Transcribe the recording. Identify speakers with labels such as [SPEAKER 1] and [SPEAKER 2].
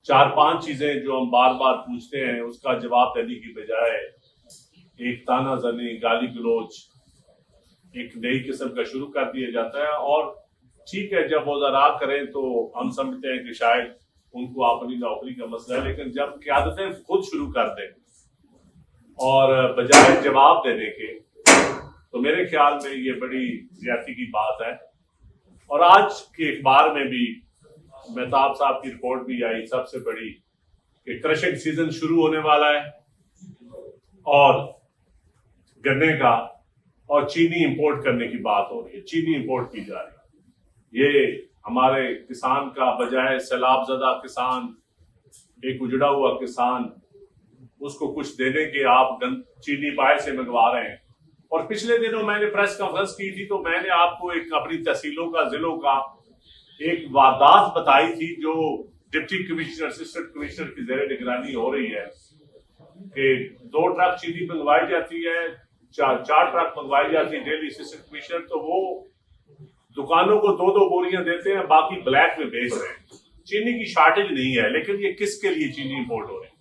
[SPEAKER 1] चार पांच चीजें जो हम बार बार पूछते हैं उसका जवाब देने की बजाय एक ताना जनी, गाली गलोच, एक नई किस्म का शुरू कर दिया जाता है। और ठीक है, जब वो ज़रा करें तो हम समझते हैं कि शायद उनको अपनी नौकरी का मसला है, लेकिन जब क़यादतें खुद शुरू कर दें और बजाय जवाब देने के, तो मेरे ख्याल में ये बड़ी ज्यादती की बात है। और आज के अखबार में भी मेहताब साहब की रिपोर्ट भी आई सबसे बड़ी कि क्रशिंग सीजन शुरू होने वाला है और गन्ने का और चीनी इंपोर्ट करने की बात हो रही है, चीनी इंपोर्ट की जा रही है। ये हमारे किसान का बजाय सैलाबज़दा किसान, एक उजड़ा हुआ किसान, उसको कुछ देने के आप चीनी बाहर से मंगवा रहे हैं। और पिछले दिनों मैंने प्रेस कॉन्फ्रेंस की थी तो मैंने आपको एक अपनी तहसीलों का, जिलों का एक वारदात बताई थी जो डिप्टी कमिश्नर, असिस्टेंट कमिश्नर की ज़ेरे निगरानी हो रही है कि 2 ट्रक चीनी मंगवाई जाती है, 4 ट्रक मंगवाई जाती है डेली। असिस्टेंट कमिश्नर तो वो दुकानों को 2-2 बोरियां देते हैं, बाकी ब्लैक में बेच रहे हैं। चीनी की शॉर्टेज नहीं है, लेकिन ये किसके लिए चीनी इंपोर्ट हो रही है?